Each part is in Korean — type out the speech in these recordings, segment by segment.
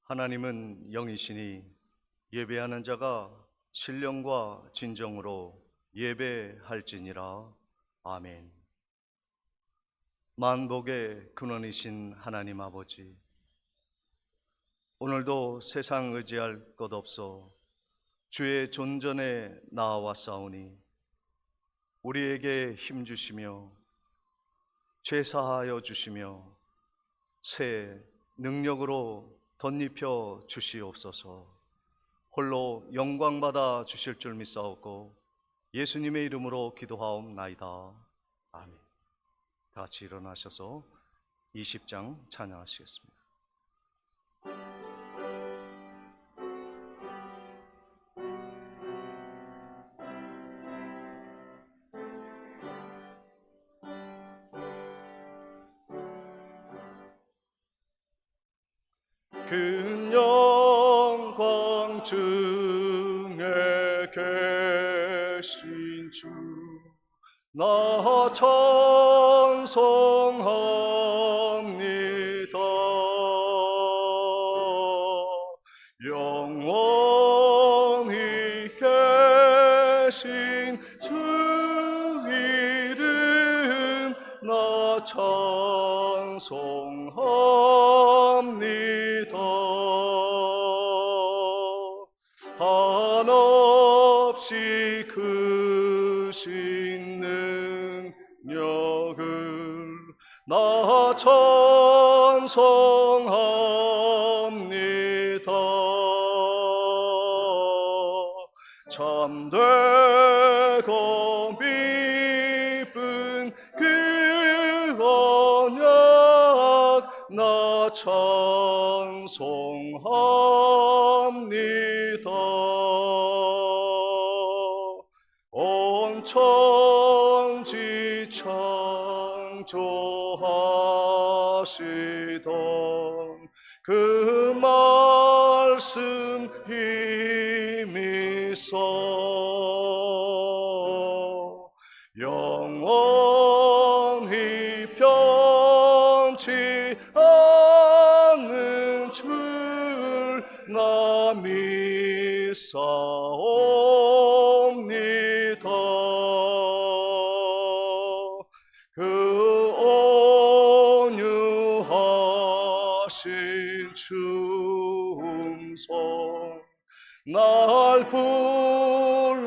하나님은 영이시니 예배하는 자가 신령과 진정으로 예배할지니라. 아멘. 만복의 근원이신 하나님 아버지, 오늘도 세상 의지할 것 없어 주의 존전에 나아왔사오니 우리에게 힘 주시며 죄 사하여 주시며 새 능력으로 덧입혀 주시옵소서. 홀로 영광받아 주실 줄 믿사옵고 예수님의 이름으로 기도하옵나이다. 아멘. 다 같이 일어나셔서 20장 찬양하시겠습니다. 큰 영광 중에 계신 주 나 찬송합니다. 영원히 계신 주 이름 나 찬송합니다. 한없이 크신 능력을 나 찬송합니다. 참되고 깊은 그 언약 나 찬송합니다. 온 천지 창조하시던 그 말씀 힘있어 영원히 변치 않는 줄 나 믿사옵니다. 그 온유하신 충성 날 불러주시고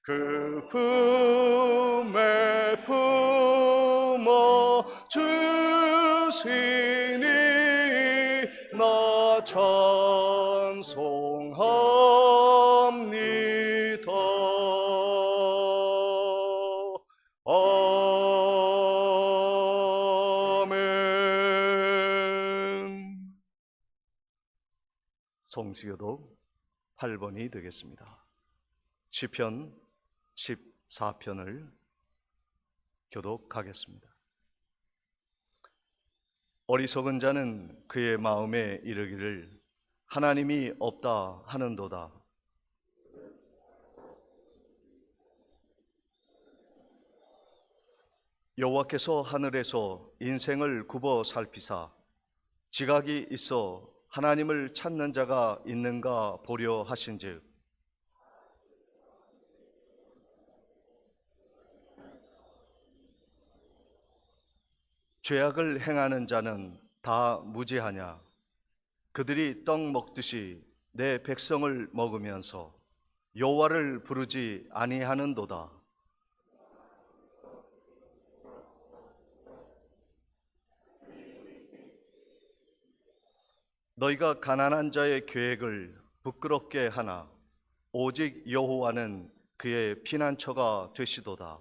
그 품에 품어 주시니 나 찬송합니다. 아멘. 성수교독 8번이 되겠습니다. 시편 14편을 교독하겠습니다. 어리석은 자는 그의 마음에 이르기를 하나님이 없다 하는도다. 여호와께서 하늘에서 인생을 굽어 살피사 지각이 있어 하나님을 찾는 자가 있는가 보려 하신즉 죄악을 행하는 자는 다 무지하냐. 그들이 떡 먹듯이 내 백성을 먹으면서 여호와를 부르지 아니하는도다. 너희가 가난한 자의 계획을 부끄럽게 하나 오직 여호와는 그의 피난처가 되시도다.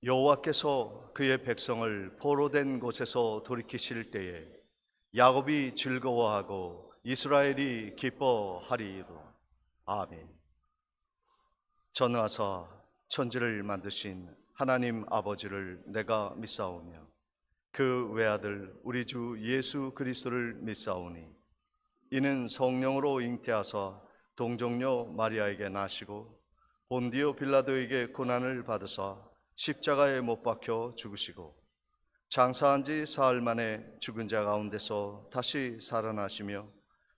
여호와께서 그의 백성을 포로된 곳에서 돌이키실 때에 야곱이 즐거워하고 이스라엘이 기뻐하리이다. 아멘. 전하사 천지를 만드신 하나님 아버지를 내가 믿사오며 그 외아들 우리 주 예수 그리스도를 믿사오니 이는 성령으로 잉태하사 동정녀 마리아에게 나시고 본디오 빌라도에게 고난을 받으사 십자가에 못 박혀 죽으시고 장사한 지 사흘 만에 죽은 자 가운데서 다시 살아나시며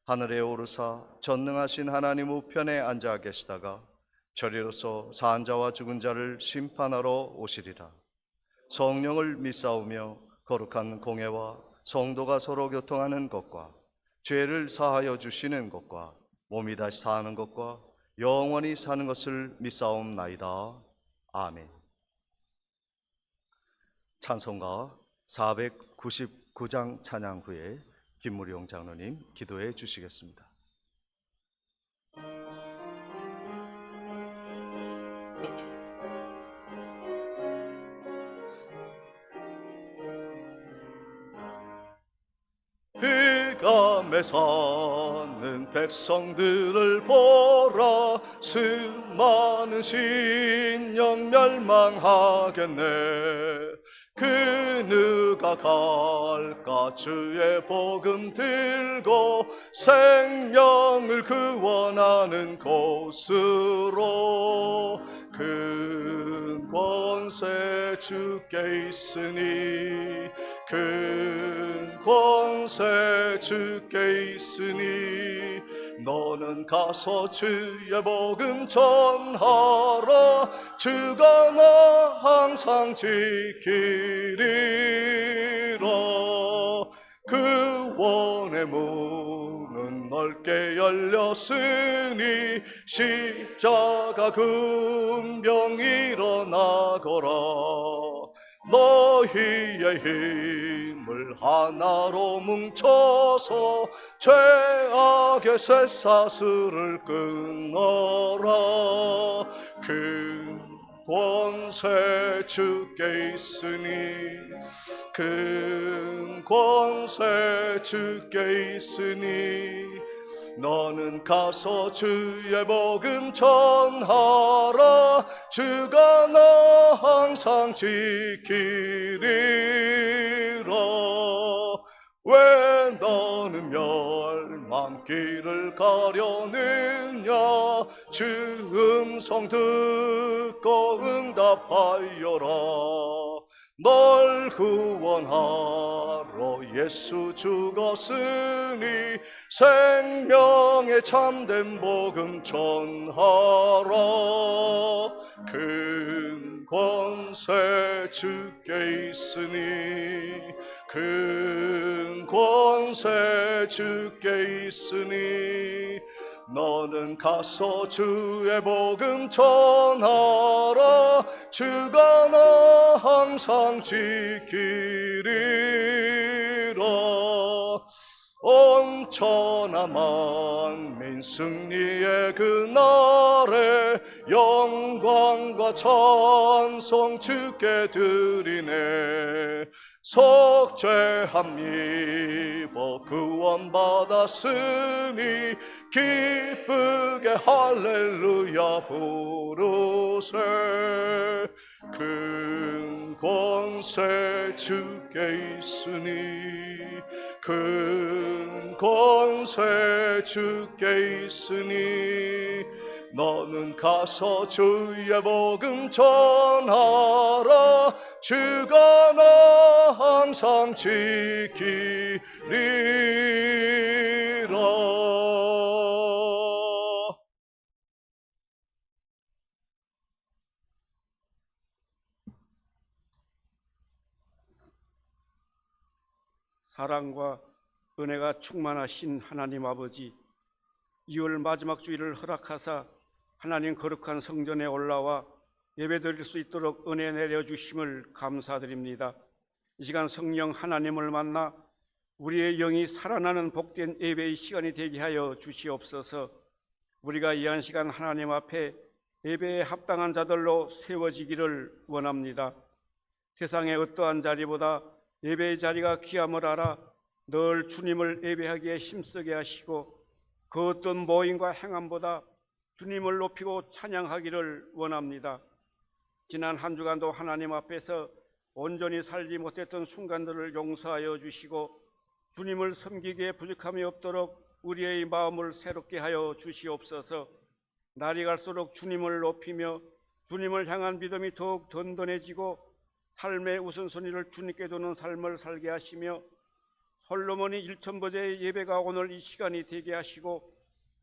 하늘에 오르사 전능하신 하나님 우편에 앉아 계시다가 저리로서 산 자와 죽은 자를 심판하러 오시리라. 성령을 믿사오며 거룩한 공회와 성도가 서로 교통하는 것과 죄를 사하여 주시는 것과 몸이 다시 사는 것과 영원히 사는 것을 믿사옵나이다. 아멘. 찬송가 499장 찬양 후에 김무룡 장로님 기도해 주시겠습니다. 흑암에 사는 백성들을 보라. 수많은 신령 멸망하겠네. 그 누가 갈까 주의 복음 들고 생명을 구원하는 곳으로. 큰 권세 주께 있으니 큰 권세 주께 있으니 너는 가서 주의 복음 전하라. 주가 나 항상 지키리라. 구원의 문은 넓게 열렸으니 십자가 군병 일어나거라. 너희의 힘을 하나로 뭉쳐서 죄악의 쇠사슬을 끊어라. 큰 권세 주께 있으니 큰 권세 주께 있으니 너는 가서 주의 복음 전하라. 주가 나 항상 지키리라. 왜 너는 멸망길을 가려느냐. 주 음성 듣고 응답하여라. 널 구원하러 예수 죽었으니 생명의 참된 복음 전하라. 큰 권세 주께 있으니 큰 권세 주께 있으니 너는 가서 주의 복음 전하라. 주가 나 항상 지키리라. 온 천하 만민 승리의 그날에 영광과 찬송 주께 드리네. 속죄함 입어 구원받았으니 기쁘게 할렐루야 부르세. 큰 권세 주께 있으니 큰 권세 주께 있으니 너는 가서 주의 복음 전하라. 주가 나 항상 지키리라. 사랑과 은혜가 충만하신 하나님 아버지, 2월 마지막 주일을 허락하사 하나님 거룩한 성전에 올라와 예배드릴 수 있도록 은혜 내려주심을 감사드립니다. 이 시간 성령 하나님을 만나 우리의 영이 살아나는 복된 예배의 시간이 되게 하여 주시옵소서. 우리가 이 한 시간 하나님 앞에 예배에 합당한 자들로 세워지기를 원합니다. 세상의 어떠한 자리보다 예배의 자리가 귀함을 알아 늘 주님을 예배하기에 힘쓰게 하시고 그 어떤 모임과 행함보다 주님을 높이고 찬양하기를 원합니다. 지난 한 주간도 하나님 앞에서 온전히 살지 못했던 순간들을 용서하여 주시고 주님을 섬기기에 부족함이 없도록 우리의 마음을 새롭게 하여 주시옵소서. 날이 갈수록 주님을 높이며 주님을 향한 믿음이 더욱 든든해지고 삶의 우선순위를 주님께 두는 삶을 살게 하시며 솔로몬이 1000보제의 예배가 오늘 이 시간이 되게 하시고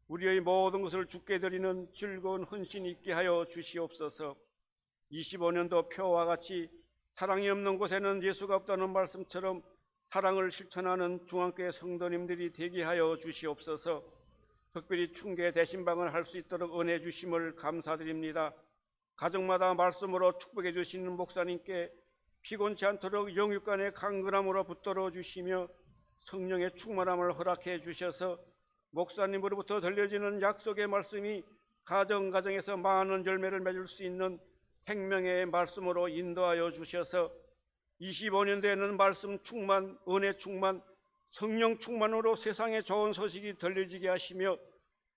우리의 모든 것을 주께 드리는 즐거운 헌신이 있게 하여 주시옵소서. 25년도 표와 같이 사랑이 없는 곳에는 예수가 없다는 말씀처럼 사랑을 실천하는 중앙교회 성도님들이 되게 하여 주시옵소서. 특별히 충계 대신방을 할 수 있도록 은혜 주심을 감사드립니다. 가정마다 말씀으로 축복해 주시는 목사님께 피곤치 않도록 영육간의 강건함으로 붙들어 주시며 성령의 충만함을 허락해 주셔서 목사님으로부터 들려지는 약속의 말씀이 가정에서 많은 열매를 맺을 수 있는 생명의 말씀으로 인도하여 주셔서 25년도에는 말씀 충만, 은혜 충만, 성령 충만으로 세상에 좋은 소식이 들려지게 하시며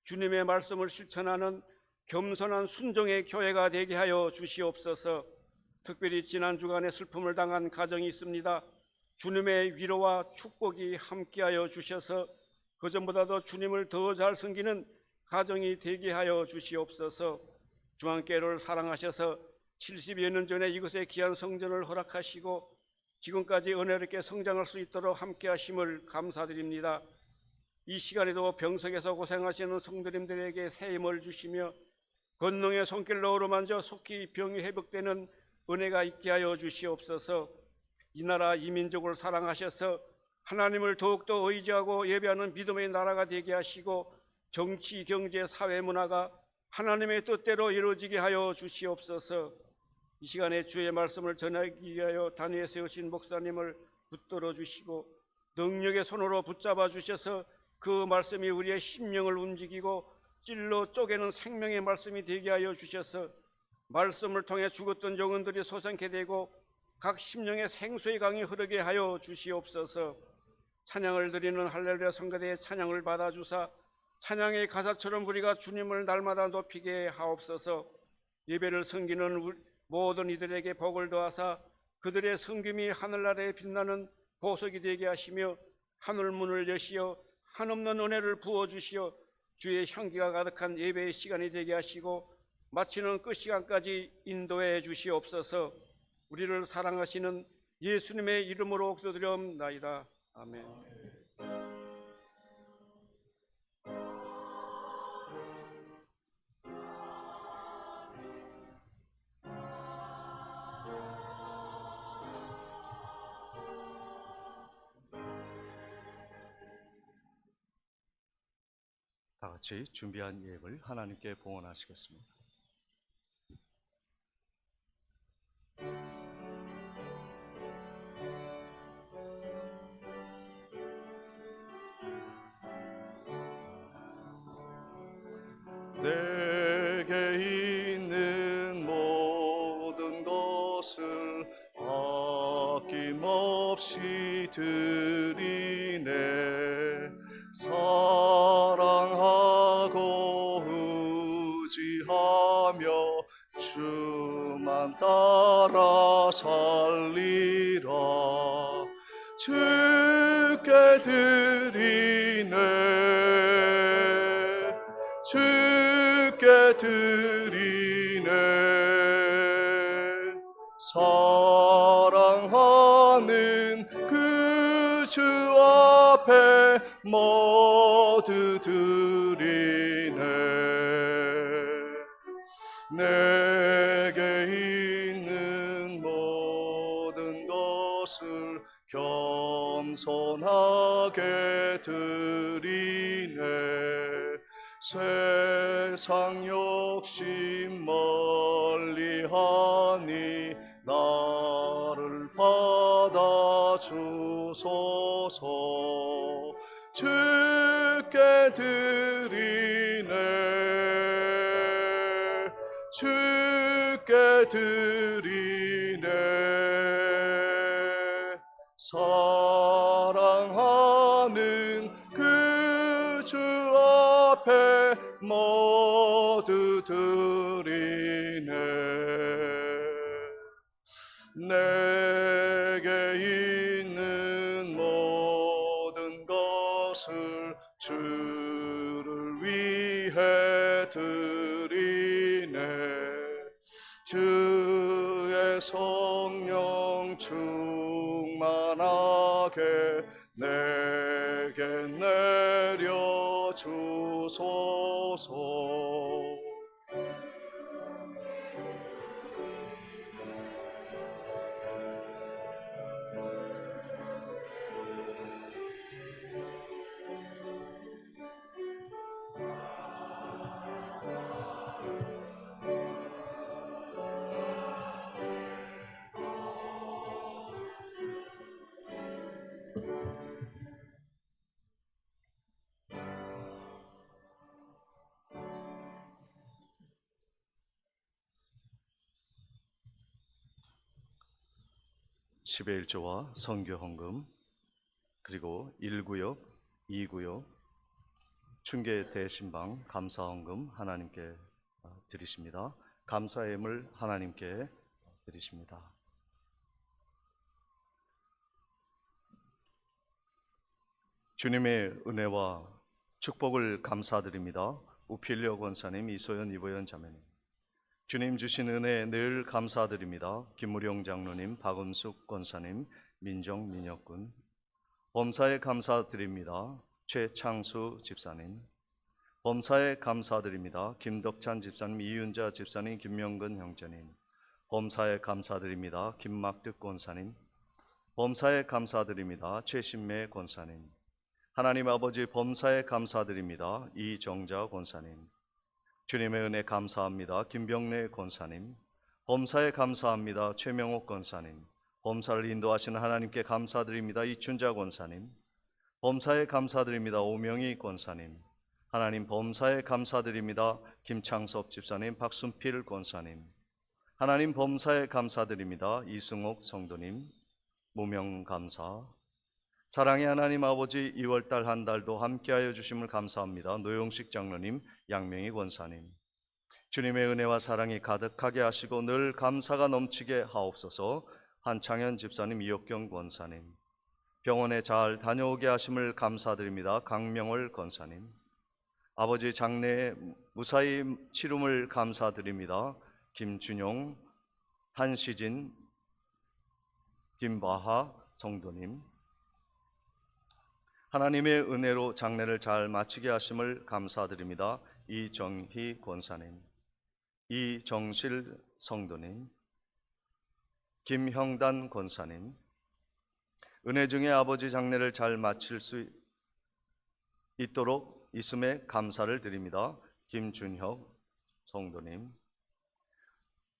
주님의 말씀을 실천하는 겸손한 순종의 교회가 되게 하여 주시옵소서. 특별히 지난 주간에 슬픔을 당한 가정이 있습니다. 주님의 위로와 축복이 함께하여 주셔서 그전보다도 주님을 더 잘 섬기는 가정이 되게 하여 주시옵소서. 중앙교회를 사랑하셔서 70여 년 전에 이곳에 귀한 성전을 허락하시고 지금까지 은혜롭게 성장할 수 있도록 함께하심을 감사드립니다. 이 시간에도 병석에서 고생하시는 성도님들에게 새 힘을 주시며 권능의 손길로 어루만져 속히 병이 회복되는 은혜가 있게 하여 주시옵소서. 이 나라 이 민족을 사랑하셔서 하나님을 더욱더 의지하고 예배하는 믿음의 나라가 되게 하시고 정치, 경제, 사회, 문화가 하나님의 뜻대로 이루어지게 하여 주시옵소서. 이 시간에 주의 말씀을 전하기 위하여 단위에 세우신 목사님을 붙들어 주시고 능력의 손으로 붙잡아 주셔서 그 말씀이 우리의 심령을 움직이고 찔러 쪼개는 생명의 말씀이 되게 하여 주셔서 말씀을 통해 죽었던 영혼들이 소생케 되고 각 심령의 생수의 강이 흐르게 하여 주시옵소서. 찬양을 드리는 할렐루야 성가대의 찬양을 받아주사 찬양의 가사처럼 우리가 주님을 날마다 높이게 하옵소서. 예배를 섬기는 모든 이들에게 복을 더하사 그들의 섬김이 하늘나라에 빛나는 보석이 되게 하시며 하늘문을 여시어 한없는 은혜를 부어주시어 주의 향기가 가득한 예배의 시간이 되게 하시고 마치는 끝 시간까지 인도해 주시옵소서. 우리를 사랑하시는 예수님의 이름으로 기도드리옵나이다. 아멘. 다 같이 준비한 예물 하나님께 봉헌하시겠습니다. 내게 있는 모든 것을 아낌없이 드리네. 사랑하고 의지하며 주만 따라 살리라. 주께 드리네. 주께 드리네. 사랑하는 그 주 앞에 모두 드리네. 내게 있는 모든 것을 겸손하게 드리네. 세상 욕심 멀리하니 나를 받아주소서. 주께 드리네. 주께 드리네. 사랑하는 그 주 앞에 모두 드리네. 내게 있는 모든 것을 주를 위해 드리네. 성령 충만하게 내게 내려 주소서. 10의 1조와 선교 헌금, 그리고 1구역, 2구역, 춘계 대신방 감사 헌금 하나님께 드리십니다. 감사의 예물 하나님께 드리십니다. 주님의 은혜와 축복을 감사드립니다. 우필려 권사님, 이소연, 이보연 자매님, 주님 주신 은혜 늘 감사드립니다. 김무룡 장로님, 박은숙 권사님, 민정 민혁군, 범사에 감사드립니다. 최창수 집사님, 범사에 감사드립니다. 김덕찬 집사님, 이윤자 집사님, 김명근 형제님, 범사에 감사드립니다. 김막득 권사님, 범사에 감사드립니다. 최신매 권사님, 하나님 아버지 범사에 감사드립니다. 이정자 권사님, 주님의 은혜 감사합니다. 김병래 권사님, 범사에 감사합니다. 최명옥 권사님, 범사를 인도하시는 하나님께 감사드립니다. 이춘자 권사님, 범사에 감사드립니다. 오명희 권사님, 하나님 범사에 감사드립니다. 김창섭 집사님, 박순필 권사님, 하나님 범사에 감사드립니다. 이승옥 성도님, 무명 감사. 사랑의 하나님 아버지, 2월달 한 달도 함께하여 주심을 감사합니다. 노용식 장로님, 양명희 권사님, 주님의 은혜와 사랑이 가득하게 하시고 늘 감사가 넘치게 하옵소서. 한창현 집사님, 이옥경 권사님, 병원에 잘 다녀오게 하심을 감사드립니다. 강명월 권사님, 아버지 장래에 무사히 치rum을 감사드립니다. 김준용, 한시진, 김바하 성도님, 하나님의 은혜로 장례를 잘 마치게 하심을 감사드립니다. 이정희 권사님, 이정실 성도님, 김형단 권사님, 은혜 중에 아버지 장례를 잘 마칠 수 있도록 있음에 감사를 드립니다. 김준혁 성도님,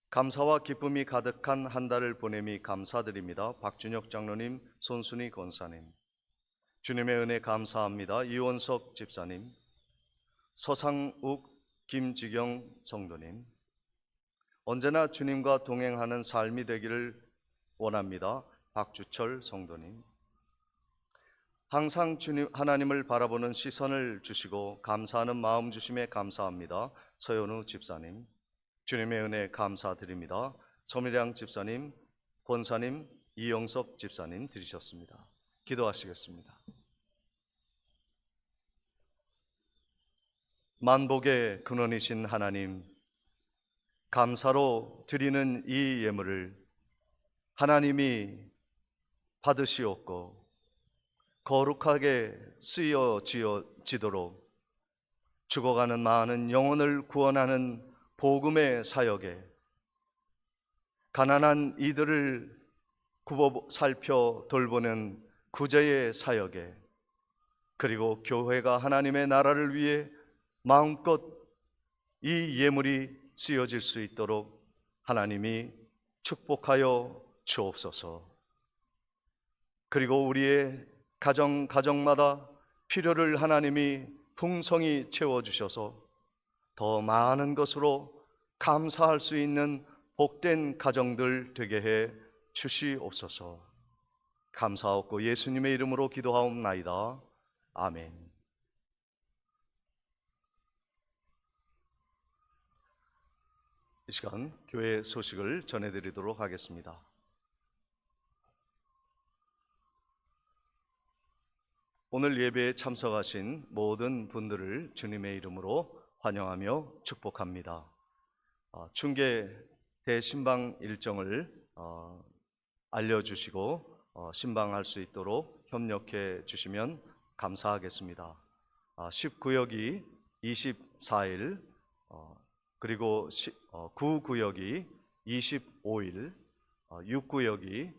감사와 기쁨이 가득한 한 달을 보냄이 감사드립니다. 박준혁 장로님, 손순희 권사님, 주님의 은혜 감사합니다. 이원석 집사님, 서상욱, 김지경 성도님, 언제나 주님과 동행하는 삶이 되기를 원합니다. 박주철 성도님, 항상 주님 하나님을 바라보는 시선을 주시고 감사하는 마음 주심에 감사합니다. 서현우 집사님, 주님의 은혜 감사드립니다. 서미량 집사님, 권사님, 이영섭 집사님 드리셨습니다. 기도하시겠습니다. 만복의 근원이신 하나님, 감사로 드리는 이 예물을 하나님이 받으시옵고 거룩하게 쓰여지도록 죽어가는 많은 영혼을 구원하는 복음의 사역에, 가난한 이들을 굽어 살펴 돌보는 구제의 사역에, 그리고 교회가 하나님의 나라를 위해 마음껏 이 예물이 쓰여질 수 있도록 하나님이 축복하여 주옵소서. 그리고 우리의 가정마다 필요를 하나님이 풍성히 채워주셔서 더 많은 것으로 감사할 수 있는 복된 가정들 되게 해 주시옵소서. 감사하옵고 예수님의 이름으로 기도하옵나이다. 아멘. 이 시간 교회 소식을 전해드리도록 하겠습니다. 오늘 예배에 참석하신 모든 분들을 주님의 이름으로 환영하며 축복합니다. 춘계 대신방 일정을 알려주시고 신방할 수 있도록 협력해 주시면 감사하겠습니다. 10구역이 24일, 그리고 9구역이 25일, 6구역이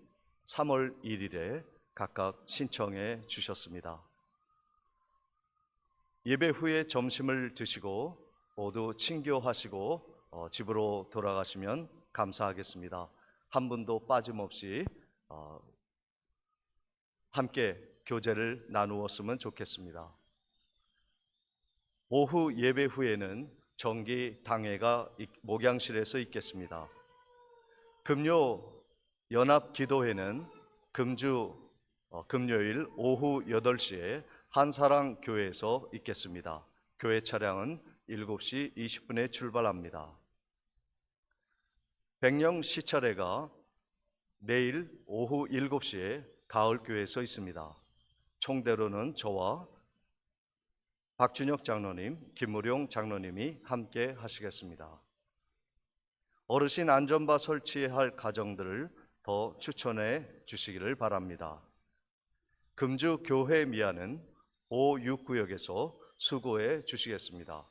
3월 1일에 각각 신청해 주셨습니다. 예배 후에 점심을 드시고 모두 친교하시고 집으로 돌아가시면 감사하겠습니다. 한 분도 빠짐없이 함께 교제를 나누었으면 좋겠습니다. 오후 예배 후에는 정기 당회가 목양실에서 있겠습니다. 금요 연합 기도회는 금요일 오후 8시에 한사랑 교회에서 있겠습니다. 교회 차량은 7시 20분에 출발합니다. 백령 시차례가 내일 오후 7시에 가을교회에서 있습니다. 총대로는 저와 박준혁 장로님, 김무룡 장로님이 함께 하시겠습니다. 어르신 안전바 설치할 가정들을 더 추천해 주시기를 바랍니다. 금주 교회 미아는 5, 6구역에서 수고해 주시겠습니다.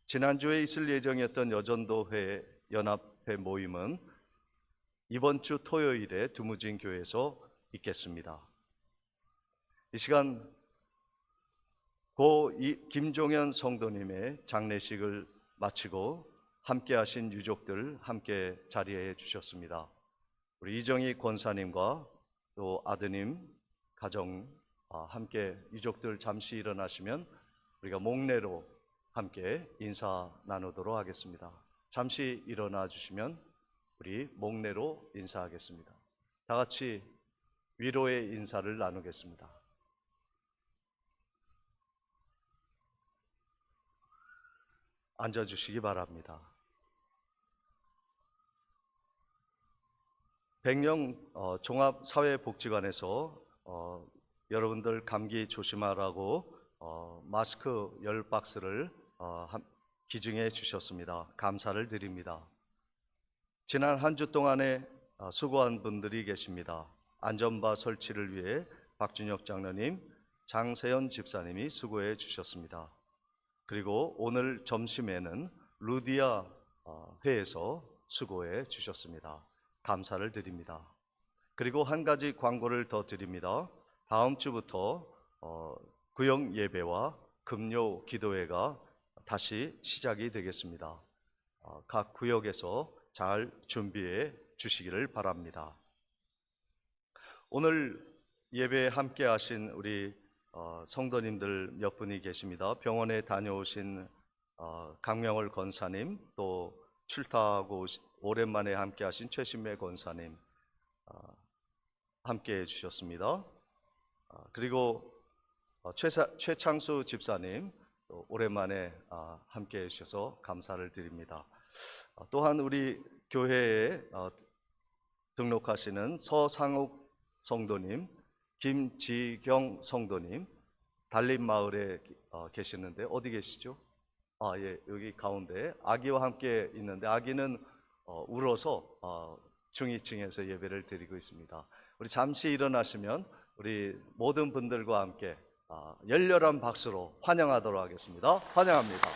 지난주에 있을 예정이었던 여전도회 연합회 모임은 이번 주 토요일에 두무진 교회에서 있겠습니다. 이 시간 고 김종현 성도님의 장례식을 마치고 함께 하신 유족들 함께 자리해 주셨습니다. 우리 이정희 권사님과 또 아드님 가정 함께 유족들 잠시 일어나시면 우리가 목례로 함께 인사 나누도록 하겠습니다. 잠시 일어나 주시면 우리 목례로 인사하겠습니다. 다 같이 위로의 인사를 나누겠습니다. 앉아주시기 바랍니다. 백령 종합사회복지관에서 여러분들 감기 조심하라고 마스크 10박스를 기증해 주셨습니다. 감사를 드립니다. 지난 한 주 동안에 수고한 분들이 계십니다. 안전바 설치를 위해 박준혁 장로님, 장세현 집사님이 수고해 주셨습니다. 그리고 오늘 점심에는 루디아 회에서 수고해 주셨습니다. 감사를 드립니다. 그리고 한 가지 광고를 더 드립니다. 다음 주부터 구역 예배와 금요 기도회가 다시 시작이 되겠습니다. 각 구역에서 잘 준비해 주시기를 바랍니다. 오늘 예배에 함께 하신 우리 성도님들 몇 분이 계십니다. 병원에 다녀오신 강명월 권사님, 또 출타하고 오랜만에 함께 하신 최신매 권사님 함께 해주셨습니다. 그리고 최창수 집사님 또 오랜만에 함께 해주셔서 감사를 드립니다. 또한 우리 교회에 등록하시는 서상욱 성도님, 김지경 성도님, 달림마을에 계시는데 어디 계시죠? 예, 여기 가운데 아기와 함께 있는데 아기는 울어서 중위층에서 예배를 드리고 있습니다. 우리 잠시 일어나시면 우리 모든 분들과 함께 열렬한 박수로 환영하도록 하겠습니다. 환영합니다.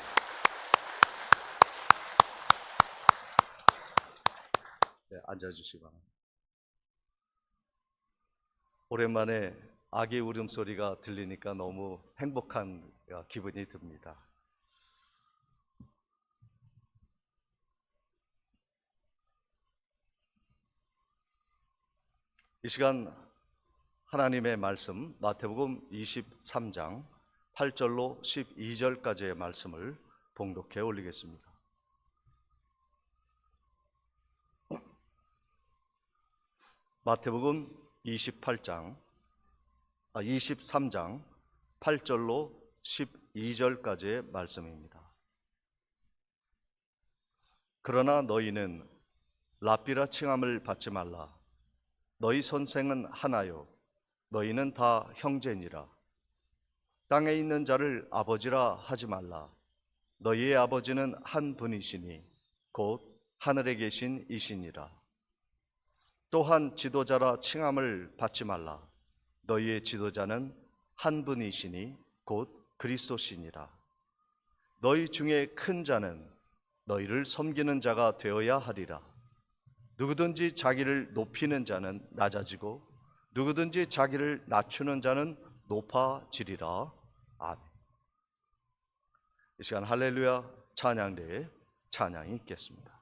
네, 앉아주시기 바랍니다. 오랜만에 아기 울음소리가 들리니까 너무 행복한 기분이 듭니다. 이 시간 하나님의 말씀 마태복음 23장 8절로 12절까지의 말씀을 봉독해 올리겠습니다. 마태복음 23장 8절로 12절까지의 말씀입니다. 그러나 너희는 랍비라 칭함을 받지 말라. 너희 선생은 하나요. 너희는 다 형제니라. 땅에 있는 자를 아버지라 하지 말라. 너희의 아버지는 한 분이시니 곧 하늘에 계신 이시니라. 또한 지도자라 칭함을 받지 말라. 너희의 지도자는 한 분이시니 곧 그리스도시니라. 너희 중에 큰 자는 너희를 섬기는 자가 되어야 하리라. 누구든지 자기를 높이는 자는 낮아지고 누구든지 자기를 낮추는 자는 높아지리라. 아멘. 이 시간 할렐루야 찬양대에 찬양이 있겠습니다.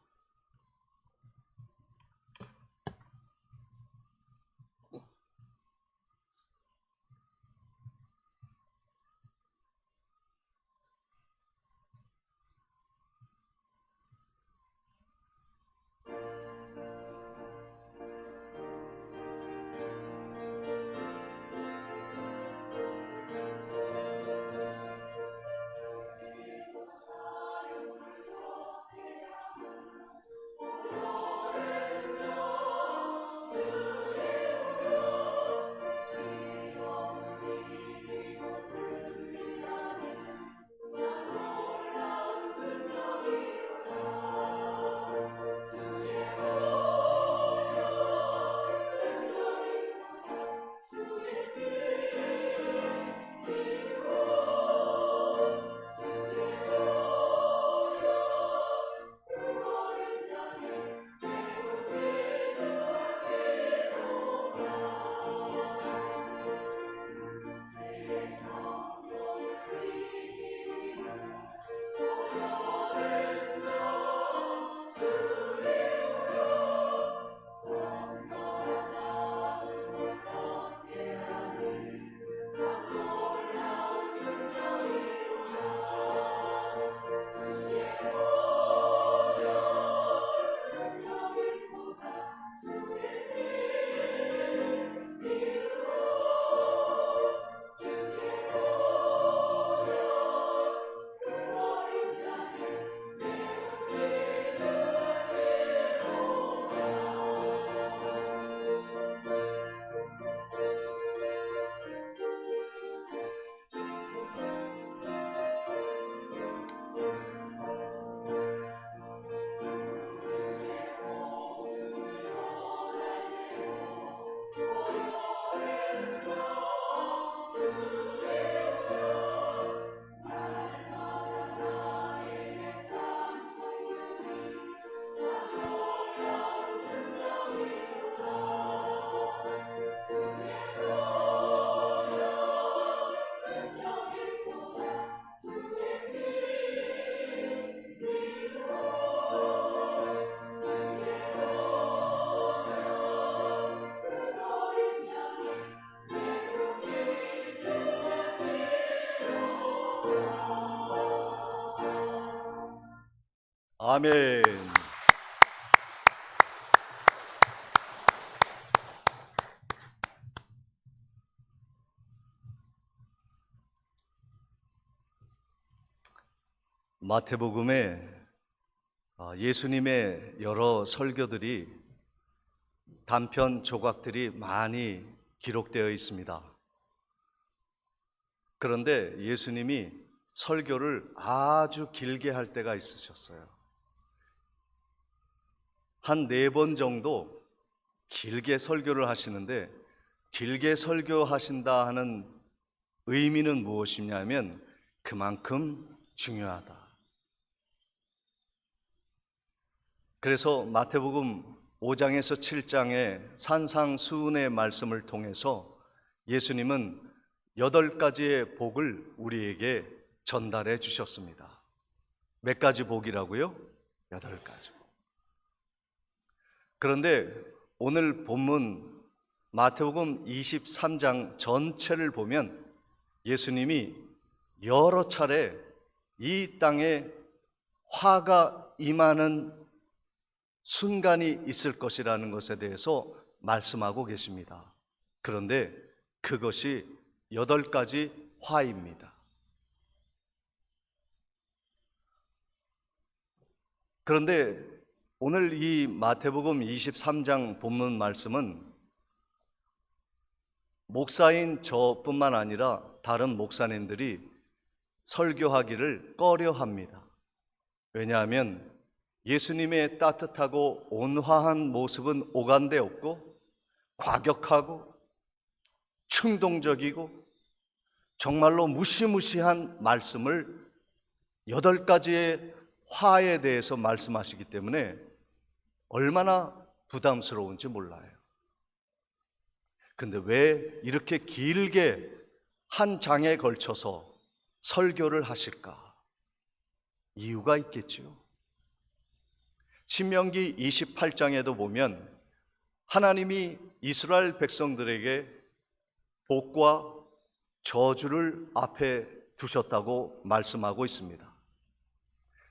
아멘. 마태복음에 예수님의 여러 설교들이 단편 조각들이 많이 기록되어 있습니다. 그런데 예수님이 설교를 아주 길게 할 때가 있으셨어요. 한 4번 정도 길게 설교를 하시는데, 길게 설교하신다 하는 의미는 무엇이냐면 그만큼 중요하다. 그래서 마태복음 5장에서 7장의 산상수훈의 말씀을 통해서 예수님은 8가지의 복을 우리에게 전달해 주셨습니다. 몇 가지 복이라고요? 8가지 복. 그런데 오늘 본문 마태복음 23장 전체를 보면 예수님이 여러 차례 이 땅에 화가 임하는 순간이 있을 것이라는 것에 대해서 말씀하고 계십니다. 그런데 그것이 8가지 화입니다. 그런데 오늘 이 마태복음 23장 본문 말씀은 목사인 저뿐만 아니라 다른 목사님들이 설교하기를 꺼려합니다. 왜냐하면 예수님의 따뜻하고 온화한 모습은 오간데 없고 과격하고 충동적이고 정말로 무시무시한 말씀을 8가지의 화에 대해서 말씀하시기 때문에 얼마나 부담스러운지 몰라요. 근데 왜 이렇게 길게 한 장에 걸쳐서 설교를 하실까? 이유가 있겠지요. 신명기 28장에도 보면 하나님이 이스라엘 백성들에게 복과 저주를 앞에 두셨다고 말씀하고 있습니다.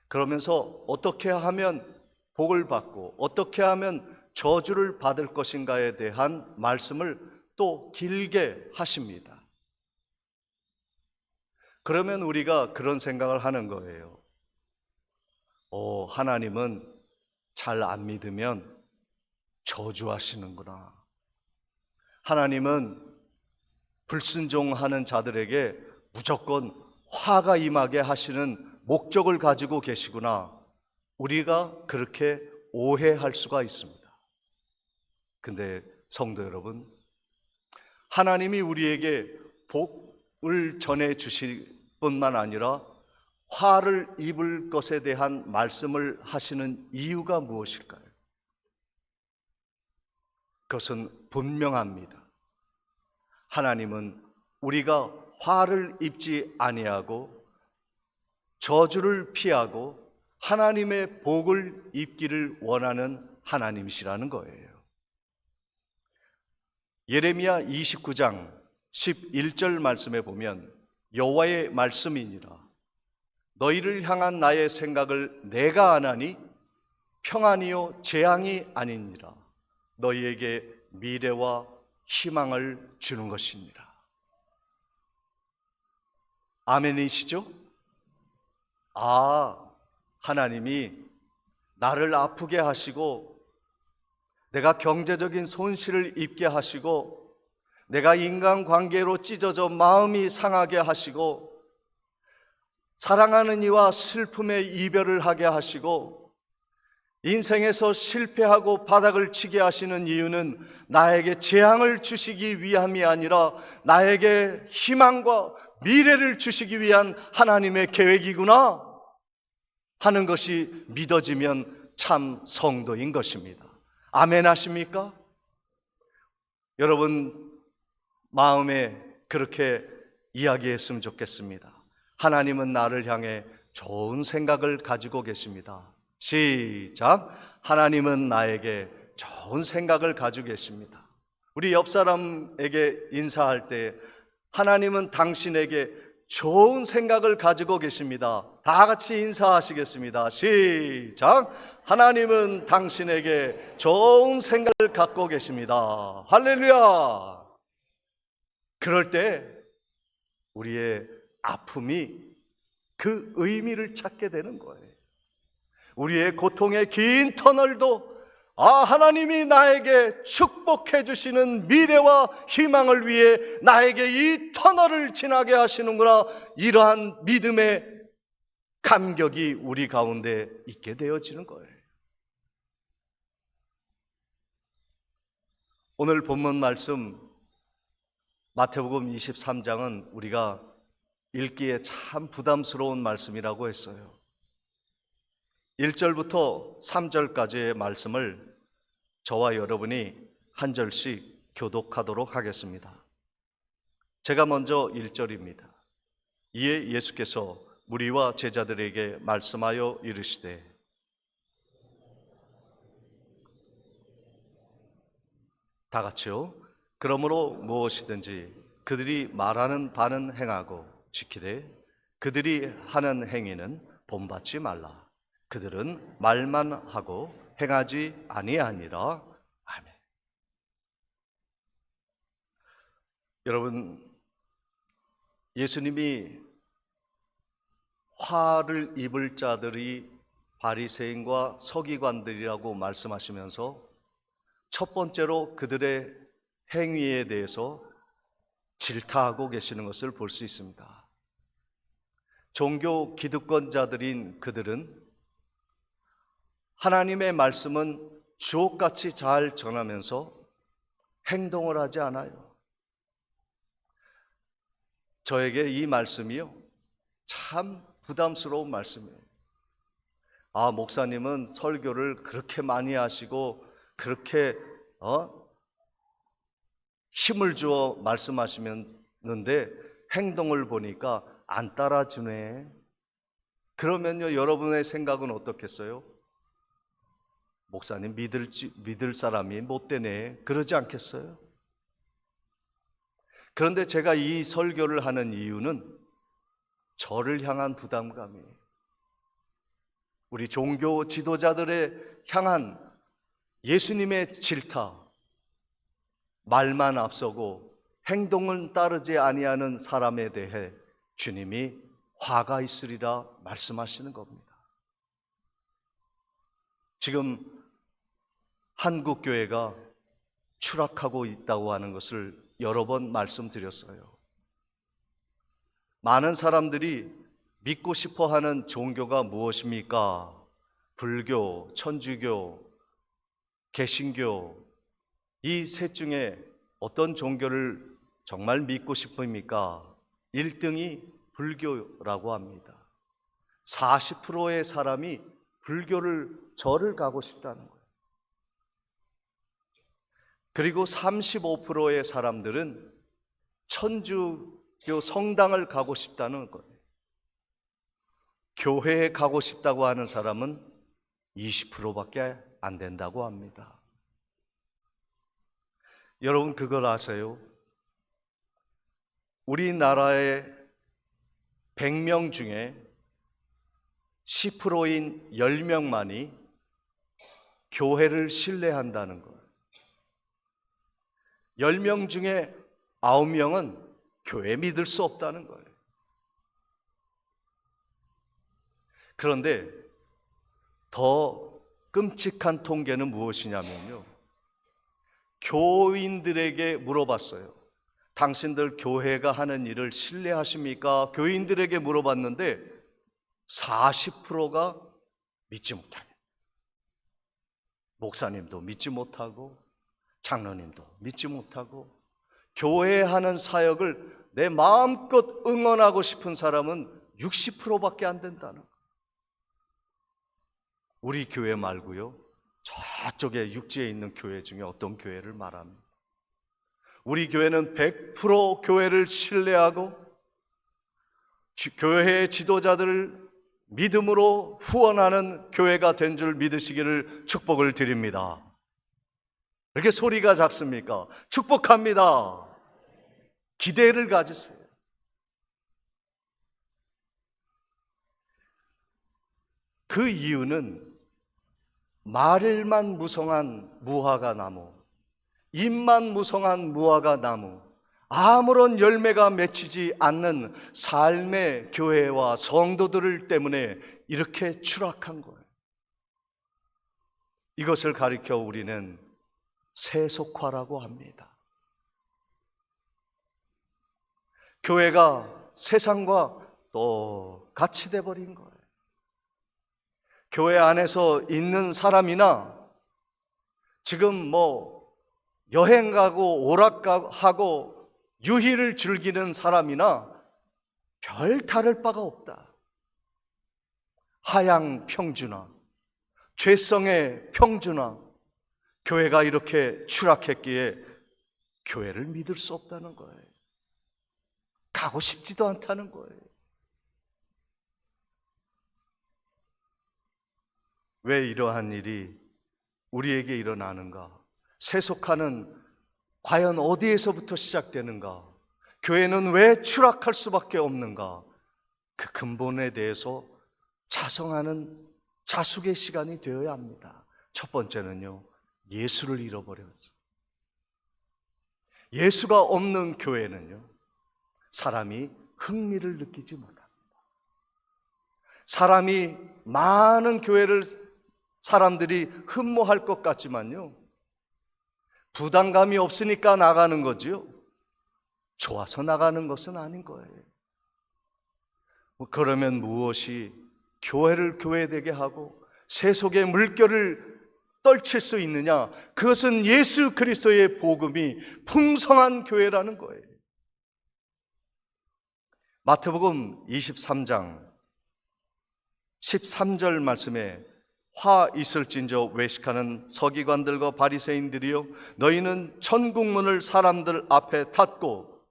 그러면서 어떻게 하면 복을 받고 어떻게 하면 저주를 받을 것인가에 대한 말씀을 또 길게 하십니다. 그러면 우리가 그런 생각을 하는 거예요. 하나님은 잘 안 믿으면 저주하시는구나. 하나님은 불순종하는 자들에게 무조건 화가 임하게 하시는 목적을 가지고 계시구나. 우리가 그렇게 오해할 수가 있습니다. 근데 성도 여러분, 하나님이 우리에게 복을 전해 주실 뿐만 아니라 화를 입을 것에 대한 말씀을 하시는 이유가 무엇일까요? 그것은 분명합니다. 하나님은 우리가 화를 입지 아니하고 저주를 피하고 하나님의 복을 입기를 원하는 하나님이시라는 거예요. 예레미야 29장 11절 말씀에 보면 여호와의 말씀이니라. 너희를 향한 나의 생각을 내가 아나니 평안이요 재앙이 아니니라. 너희에게 미래와 희망을 주는 것이니라. 아멘이시죠? 하나님이 나를 아프게 하시고 내가 경제적인 손실을 입게 하시고 내가 인간관계로 찢어져 마음이 상하게 하시고 사랑하는 이와 슬픔의 이별을 하게 하시고 인생에서 실패하고 바닥을 치게 하시는 이유는 나에게 재앙을 주시기 위함이 아니라 나에게 희망과 미래를 주시기 위한 하나님의 계획이구나 하는 것이 믿어지면 참 성도인 것입니다. 아멘 하십니까? 여러분 마음에 그렇게 이야기했으면 좋겠습니다. 하나님은 나를 향해 좋은 생각을 가지고 계십니다. 시작. 하나님은 나에게 좋은 생각을 가지고 계십니다. 우리 옆 사람에게 인사할 때 하나님은 당신에게 좋은 생각을 가지고 계십니다. 다 같이 인사하시겠습니다. 시작. 하나님은 당신에게 좋은 생각을 갖고 계십니다. 할렐루야. 그럴 때 우리의 아픔이 그 의미를 찾게 되는 거예요. 우리의 고통의 긴 터널도 하나님이 나에게 축복해 주시는 미래와 희망을 위해 나에게 이 터널을 지나게 하시는구나. 이러한 믿음의 감격이 우리 가운데 있게 되어지는 거예요. 오늘 본문 말씀 마태복음 23장은 우리가 읽기에 참 부담스러운 말씀이라고 했어요. 1절부터 3절까지의 말씀을 저와 여러분이 한 절씩 교독하도록 하겠습니다. 제가 먼저 1절입니다. 이에 예수께서 무리와 제자들에게 말씀하여 이르시되 다 같이요. 그러므로 무엇이든지 그들이 말하는 바는 행하고 지키되 그들이 하는 행위는 본받지 말라. 그들은 말만 하고 행하지 아니하니라. 아멘. 여러분, 예수님이 화를 입을 자들이 바리새인과 서기관들이라고 말씀하시면서 첫 번째로 그들의 행위에 대해서 질타하고 계시는 것을 볼 수 있습니다. 종교 기득권자들인 그들은 하나님의 말씀은 주옥같이 잘 전하면서 행동을 하지 않아요. 저에게 이 말씀이요, 참 부담스러운 말씀이에요. 아, 목사님은 설교를 그렇게 많이 하시고 그렇게 힘을 주어 말씀하시는데 행동을 보니까 안 따라주네. 그러면요, 여러분의 생각은 어떻겠어요? 목사님 믿을 사람이 못 되네, 그러지 않겠어요? 그런데 제가 이 설교를 하는 이유는 저를 향한 부담감이에요. 우리 종교 지도자들에 향한 예수님의 질타, 말만 앞서고 행동은 따르지 아니하는 사람에 대해 주님이 화가 있으리라 말씀하시는 겁니다. 지금 한국 교회가 추락하고 있다고 하는 것을 여러 번 말씀드렸어요. 많은 사람들이 믿고 싶어 하는 종교가 무엇입니까? 불교, 천주교, 개신교, 이 셋 중에 어떤 종교를 정말 믿고 싶습니까? 1등이 불교라고 합니다. 40%의 사람이 절을 가고 싶다는 거예요. 그리고 35%의 사람들은 천주교 성당을 가고 싶다는 거예요. 교회에 가고 싶다고 하는 사람은 20%밖에 안 된다고 합니다. 여러분, 그걸 아세요? 우리나라의 100명 중에 10%인 10명만이 교회를 신뢰한다는 거예요. 10명 중에 9명은 교회 믿을 수 없다는 거예요. 그런데 더 끔찍한 통계는 무엇이냐면요, 교인들에게 물어봤어요. 당신들 교회가 하는 일을 신뢰하십니까? 교인들에게 물어봤는데 40%가 믿지 못하네. 목사님도 믿지 못하고 장로님도 믿지 못하고, 교회에 하는 사역을 내 마음껏 응원하고 싶은 사람은 60%밖에 안 된다는 거예요. 우리 교회 말고요, 저쪽에 육지에 있는 교회 중에 어떤 교회를 말합니다. 우리 교회는 100% 교회를 신뢰하고 교회의 지도자들을 믿음으로 후원하는 교회가 된 줄 믿으시기를 축복을 드립니다. 이렇게 소리가 작습니까? 축복합니다. 기대를 가지세요. 그 이유는 말만 무성한 무화과 나무, 입만 무성한 무화과 나무, 아무런 열매가 맺히지 않는 삶의 교회와 성도들 때문에 이렇게 추락한 거예요. 이것을 가리켜 우리는 세속화라고 합니다. 교회가 세상과 똑같이 돼버린 거예요. 교회 안에서 있는 사람이나 지금 여행 가고 오락하고 유희를 즐기는 사람이나 별 다를 바가 없다. 하향 평준화, 죄성의 평준화, 교회가 이렇게 추락했기에 교회를 믿을 수 없다는 거예요. 가고 싶지도 않다는 거예요. 왜 이러한 일이 우리에게 일어나는가? 세속화는 과연 어디에서부터 시작되는가? 교회는 왜 추락할 수밖에 없는가? 그 근본에 대해서 자성하는 자숙의 시간이 되어야 합니다. 첫 번째는요, 예수를 잃어버렸어요. 예수가 없는 교회는요, 사람이 흥미를 느끼지 못합니다. 사람이 많은 교회를 사람들이 흠모할 것 같지만요, 부담감이 없으니까 나가는 거지요, 좋아서 나가는 것은 아닌 거예요. 그러면 무엇이 교회를 교회되게 하고 세속의 물결을 떨칠 수 있느냐? 그것은 예수 그리스도의 복음이 풍성한 교회라는 거예요. 마태복음 23장 13절 말씀에 화 있을진저 외식하는 서기관들과 바리새인들이여, 너희는 천국문을 사람들 앞에 닫고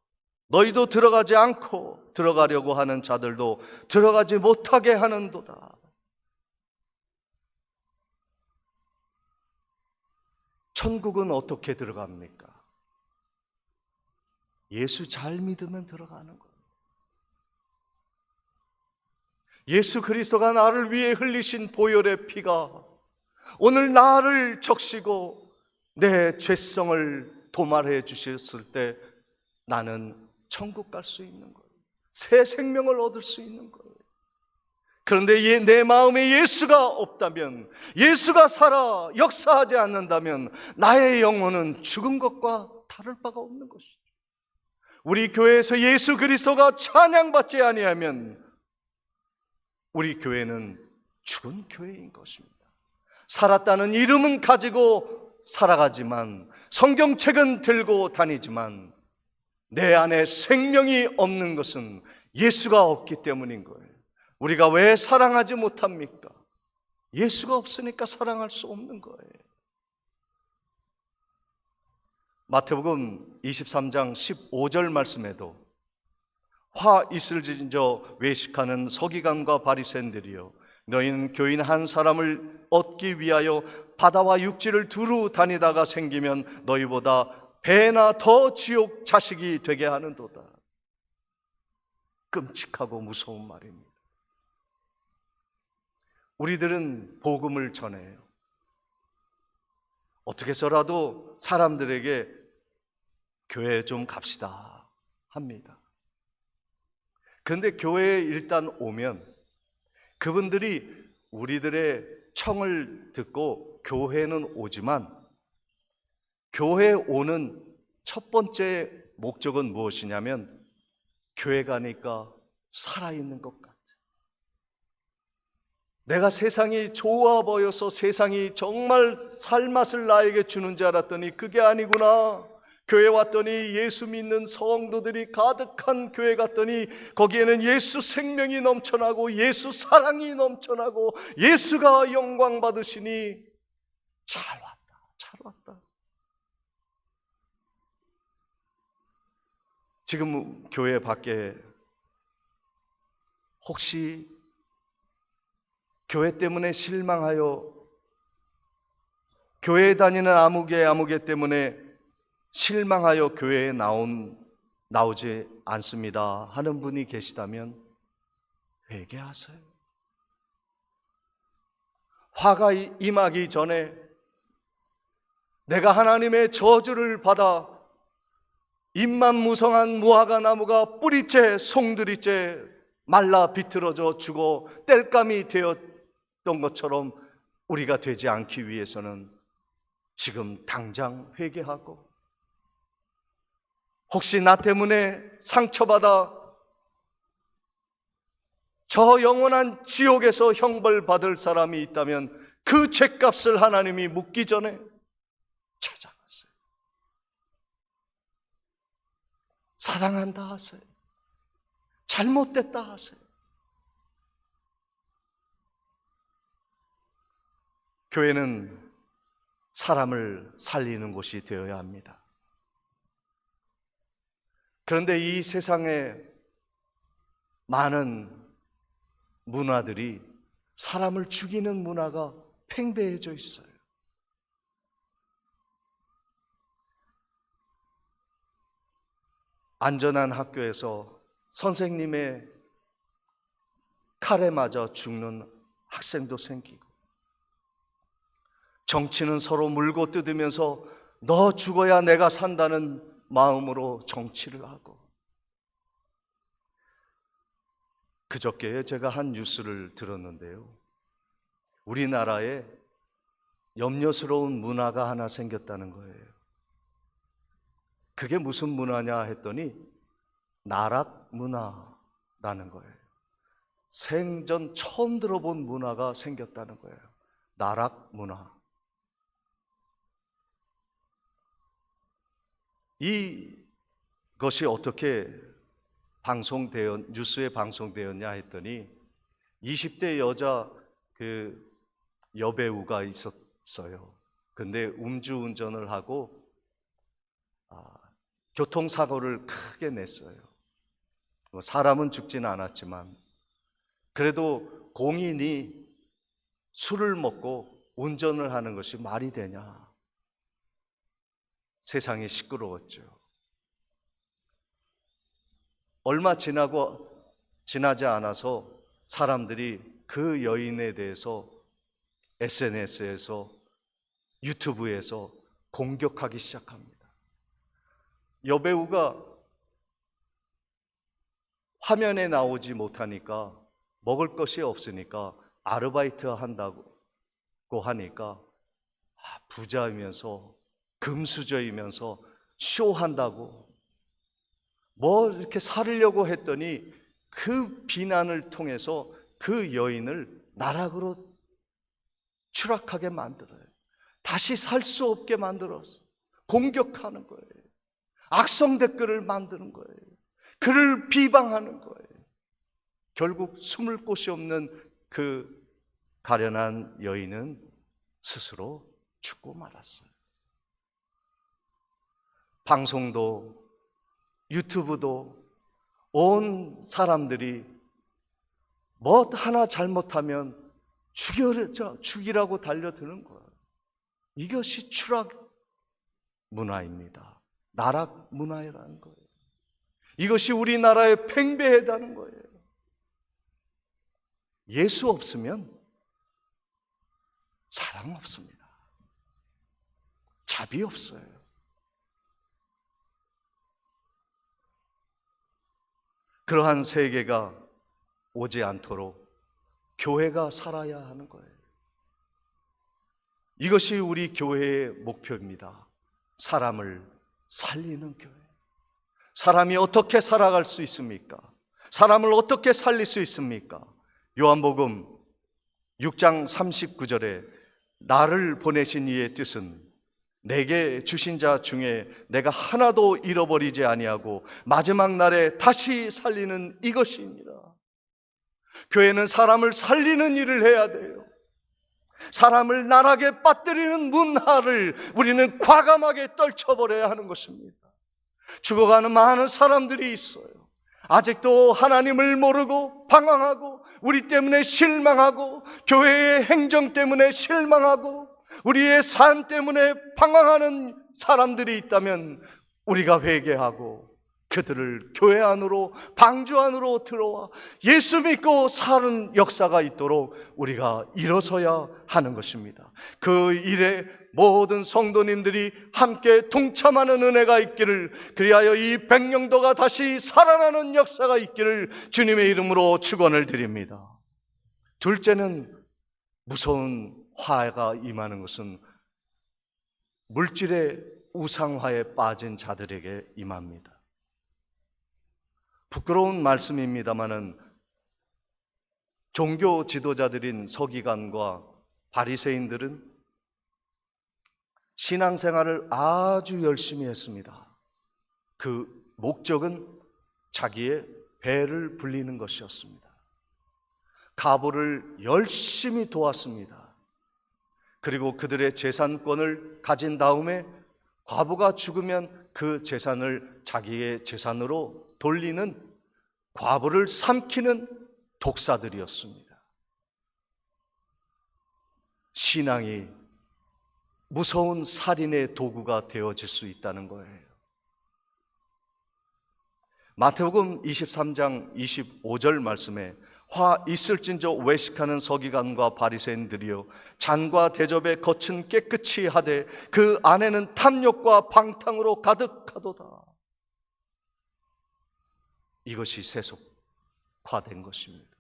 너희도 들어가지 않고 들어가려고 하는 자들도 들어가지 못하게 하는도다. 천국은 어떻게 들어갑니까? 예수 잘 믿으면 들어가는 거예요. 예수 그리스도가 나를 위해 흘리신 보혈의 피가 오늘 나를 적시고 내 죄성을 도말해 주셨을 때 나는 천국 갈 수 있는 거예요. 새 생명을 얻을 수 있는 거예요. 그런데 내 마음에 예수가 없다면, 예수가 살아 역사하지 않는다면 나의 영혼은 죽은 것과 다를 바가 없는 것이죠. 우리 교회에서 예수 그리스도가 찬양받지 아니하면 우리 교회는 죽은 교회인 것입니다. 살았다는 이름은 가지고 살아가지만, 성경책은 들고 다니지만 내 안에 생명이 없는 것은 예수가 없기 때문인 거예요. 우리가 왜 사랑하지 못합니까? 예수가 없으니까 사랑할 수 없는 거예요. 마태복음 23장 15절 말씀에도 화 있을진저 외식하는 서기관과 바리새인들이여, 너희는 교인 한 사람을 얻기 위하여 바다와 육지를 두루 다니다가 생기면 너희보다 배나 더 지옥 자식이 되게 하는도다. 끔찍하고 무서운 말입니다. 우리들은 복음을 전해요. 어떻게 해서라도 사람들에게 교회에 좀 갑시다 합니다. 그런데 교회에 일단 오면 그분들이 우리들의 청을 듣고 교회는 오지만, 교회에 오는 첫 번째 목적은 무엇이냐면 교회 가니까 살아있는 것 같아요. 내가 세상이 좋아 보여서 세상이 정말 살맛을 나에게 주는 줄 알았더니 그게 아니구나. 교회 왔더니 예수 믿는 성도들이 가득한 교회 갔더니 거기에는 예수 생명이 넘쳐나고 예수 사랑이 넘쳐나고 예수가 영광 받으시니 잘 왔다, 잘 왔다. 지금 교회 밖에 혹시 교회 때문에 실망하여 교회 다니는 아무개 때문에 실망하여 교회에 나오지 않습니다 하는 분이 계시다면 회개하세요. 화가 임하기 전에 내가 하나님의 저주를 받아 잎만 무성한 무화과 나무가 뿌리째 송두리째 말라 비틀어져 죽어 땔감이 되었던 것처럼 우리가 되지 않기 위해서는 지금 당장 회개하고, 혹시 나 때문에 상처받아 저 영원한 지옥에서 형벌받을 사람이 있다면 그 죄값을 하나님이 묻기 전에 찾아가세요. 사랑한다 하세요. 잘못됐다 하세요. 교회는 사람을 살리는 곳이 되어야 합니다. 그런데 이 세상에 많은 문화들이 사람을 죽이는 문화가 팽배해져 있어요. 안전한 학교에서 선생님의 칼에 맞아 죽는 학생도 생기고, 정치는 서로 물고 뜯으면서 너 죽어야 내가 산다는 마음으로 정치를 하고, 그저께 제가 한 뉴스를 들었는데요, 우리나라에 염려스러운 문화가 하나 생겼다는 거예요. 그게 무슨 문화냐 했더니 나락 문화라는 거예요. 생전 처음 들어본 문화가 생겼다는 거예요. 나락 문화. 이것이 어떻게 뉴스에 방송되었냐 했더니 20대 여자 여배우가 있었어요. 근데 음주운전을 하고 교통사고를 크게 냈어요. 사람은 죽지는 않았지만 그래도 공인이 술을 먹고 운전을 하는 것이 말이 되냐. 세상이 시끄러웠죠. 얼마 지나지 않아서 사람들이 그 여인에 대해서 SNS에서 유튜브에서 공격하기 시작합니다. 여배우가 화면에 나오지 못하니까 먹을 것이 없으니까 아르바이트 한다고 하니까 부자이면서 금수저이면서 쇼한다고 뭐 이렇게 살으려고 했더니 그 비난을 통해서 그 여인을 나락으로 추락하게 만들어요. 다시 살 수 없게 만들어서 공격하는 거예요. 악성 댓글을 만드는 거예요. 그를 비방하는 거예요. 결국 숨을 곳이 없는 그 가련한 여인은 스스로 죽고 말았어요. 방송도 유튜브도 온 사람들이 뭐 하나 잘못하면 죽이라고 달려드는 거예요. 이것이 추락 문화입니다. 나락 문화라는 거예요. 이것이 우리나라에 팽배하다는 거예요. 예수 없으면 사랑 없습니다. 자비 없어요. 그러한 세계가 오지 않도록 교회가 살아야 하는 거예요. 이것이 우리 교회의 목표입니다. 사람을 살리는 교회. 사람이 어떻게 살아갈 수 있습니까? 사람을 어떻게 살릴 수 있습니까? 요한복음 6장 39절에 나를 보내신 이의 뜻은 내게 주신 자 중에 내가 하나도 잃어버리지 아니하고 마지막 날에 다시 살리는 이것이니라. 교회는 사람을 살리는 일을 해야 돼요. 사람을 나락에 빠뜨리는 문화를 우리는 과감하게 떨쳐버려야 하는 것입니다. 죽어가는 많은 사람들이 있어요. 아직도 하나님을 모르고 방황하고 우리 때문에 실망하고 교회의 행정 때문에 실망하고 우리의 삶 때문에 방황하는 사람들이 있다면 우리가 회개하고 그들을 교회 안으로 방주 안으로 들어와 예수 믿고 사는 역사가 있도록 우리가 일어서야 하는 것입니다. 그 일에 모든 성도님들이 함께 동참하는 은혜가 있기를, 그리하여 이 백령도가 다시 살아나는 역사가 있기를 주님의 이름으로 축원을 드립니다. 둘째는 무서운 화가 임하는 것은 물질의 우상화에 빠진 자들에게 임합니다. 부끄러운 말씀입니다마는 종교 지도자들인 서기관과 바리새인들은 신앙생활을 아주 열심히 했습니다. 그 목적은 자기의 배를 불리는 것이었습니다. 가부를 열심히 도왔습니다. 그리고 그들의 재산권을 가진 다음에 과부가 죽으면 그 재산을 자기의 재산으로 돌리는 과부를 삼키는 독사들이었습니다. 신앙이 무서운 살인의 도구가 되어질 수 있다는 거예요. 마태복음 23장 25절 말씀에 화 있을진저 외식하는 서기관과 바리새인들이요 잔과 대접에 겉은 깨끗이 하되 그 안에는 탐욕과 방탕으로 가득하도다. 이것이 세속화된 것입니다.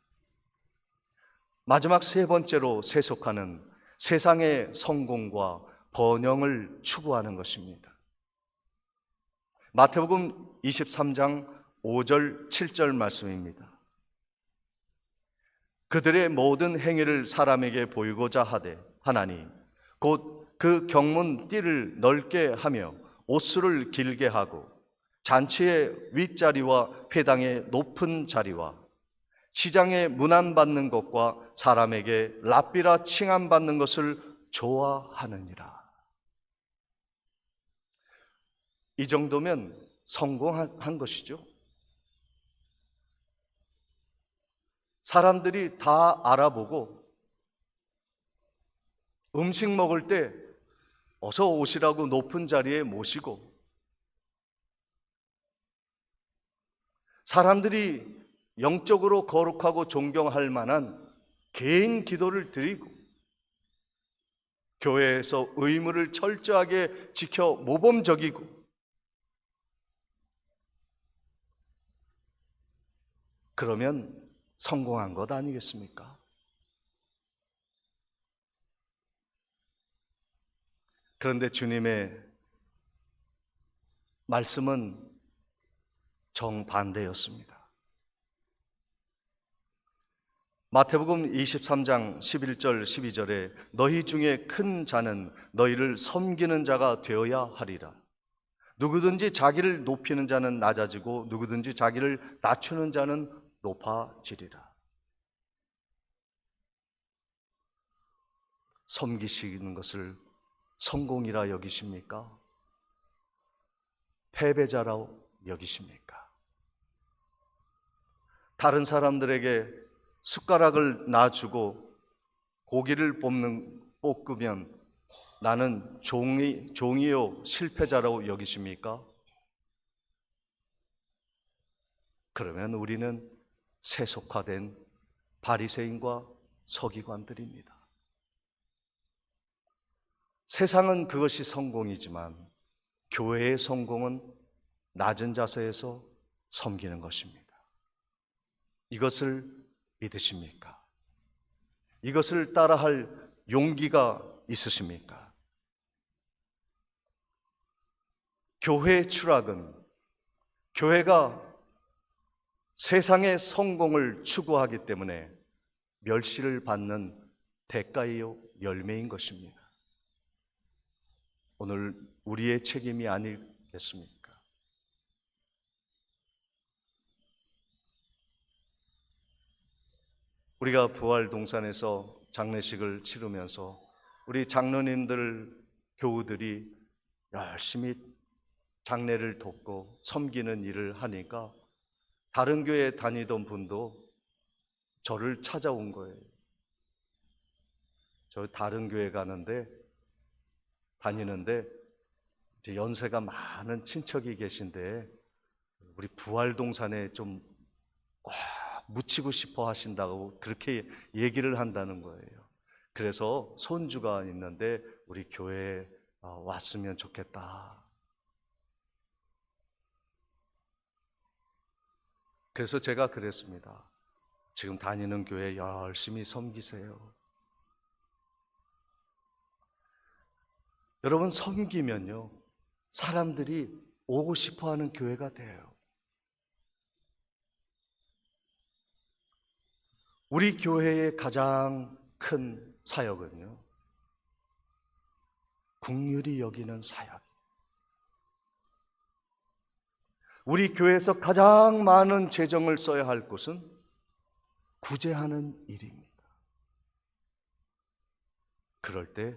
마지막 세 번째로 세속화는 세상의 성공과 번영을 추구하는 것입니다. 마태복음 23장 5절 7절 말씀입니다. 그들의 모든 행위를 사람에게 보이고자 하되 하나니 곧 그 경문 띠를 넓게 하며 옷수를 길게 하고 잔치의 윗자리와 회당의 높은 자리와 시장에 문안받는 것과 사람에게 랍비라 칭함받는 것을 좋아하느니라. 이 정도면 성공한 것이죠. 사람들이 다 알아보고 음식 먹을 때 어서 오시라고 높은 자리에 모시고, 사람들이 영적으로 거룩하고 존경할 만한 개인 기도를 드리고, 교회에서 의무를 철저하게 지켜 모범적이고, 그러면 성공한 것 아니겠습니까? 그런데 주님의 말씀은 정반대였습니다. 마태복음 23장 11절 12절에 너희 중에 큰 자는 너희를 섬기는 자가 되어야 하리라. 누구든지 자기를 높이는 자는 낮아지고 누구든지 자기를 낮추는 자는 높아지리라. 섬기시는 것을 성공이라 여기십니까? 패배자라 여기십니까? 다른 사람들에게 숟가락을 놔주고 고기를 볶으면 나는 종이요 실패자라고 여기십니까? 그러면 우리는 세속화된 바리새인과 서기관들입니다. 세상은 그것이 성공이지만 교회의 성공은 낮은 자세에서 섬기는 것입니다. 이것을 믿으십니까? 이것을 따라할 용기가 있으십니까? 교회의 추락은 교회가 세상의 성공을 추구하기 때문에 멸시를 받는 대가이요 열매인 것입니다. 오늘 우리의 책임이 아니겠습니까? 우리가 부활동산에서 장례식을 치르면서 우리 장로님들, 교우들이 열심히 장례를 돕고 섬기는 일을 하니까 다른 교회에 다니던 분도 저를 찾아온 거예요. 저 다른 교회 다니는데 이제 연세가 많은 친척이 계신데 우리 부활동산에 좀 꼭 묻히고 싶어 하신다고 그렇게 얘기를 한다는 거예요. 그래서 손주가 있는데 우리 교회에 왔으면 좋겠다. 그래서 제가 그랬습니다. 지금 다니는 교회 열심히 섬기세요. 여러분, 섬기면요 사람들이 오고 싶어 하는 교회가 돼요. 우리 교회의 가장 큰 사역은요 긍휼히 여기는 사역. 우리 교회에서 가장 많은 재정을 써야 할 곳은 구제하는 일입니다. 그럴 때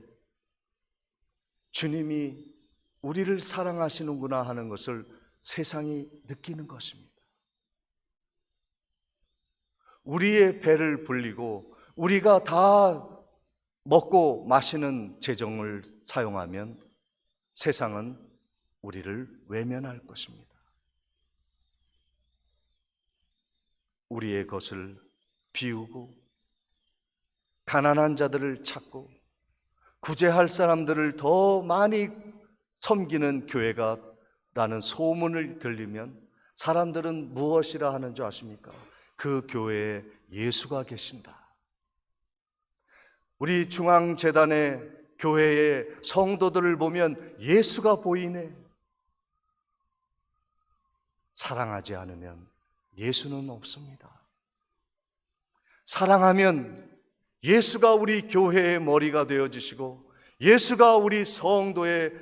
주님이 우리를 사랑하시는구나 하는 것을 세상이 느끼는 것입니다. 우리의 배를 불리고 우리가 다 먹고 마시는 재정을 사용하면 세상은 우리를 외면할 것입니다. 우리의 것을 비우고 가난한 자들을 찾고 구제할 사람들을 더 많이 섬기는 교회가 라는 소문을 들리면 사람들은 무엇이라 하는 줄 아십니까? 그 교회에 예수가 계신다. 우리 중앙재단의 교회의 성도들을 보면 예수가 보이네. 사랑하지 않으면 예수는 없습니다. 사랑하면 예수가 우리 교회의 머리가 되어지시고 예수가 우리 성도의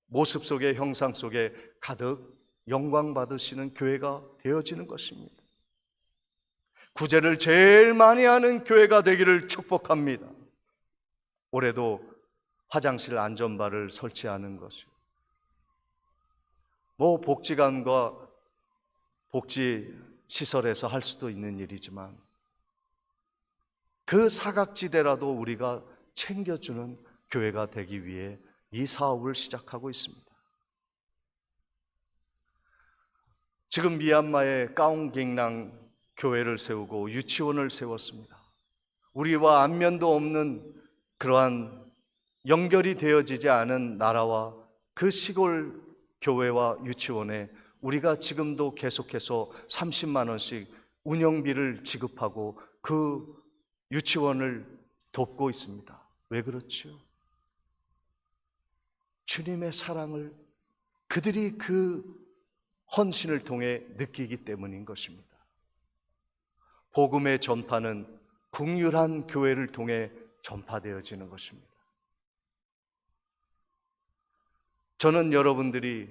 모습 속에, 형상 속에 가득 영광 받으시는 교회가 되어지는 것입니다. 구제를 제일 많이 하는 교회가 되기를 축복합니다. 올해도 화장실 안전바를 설치하는 것이고, 복지관과 복지시설에서 할 수도 있는 일이지만 그 사각지대라도 우리가 챙겨주는 교회가 되기 위해 이 사업을 시작하고 있습니다. 지금 미얀마에 까옹갱랑 교회를 세우고 유치원을 세웠습니다. 우리와 안면도 없는 그러한 연결이 되어지지 않은 나라와 그 시골 교회와 유치원에 우리가 지금도 계속해서 30만 원씩 운영비를 지급하고 그 유치원을 돕고 있습니다. 왜 그렇죠? 주님의 사랑을 그들이 그 헌신을 통해 느끼기 때문인 것입니다. 복음의 전파는 국률한 교회를 통해 전파되어지는 것입니다. 저는 여러분들이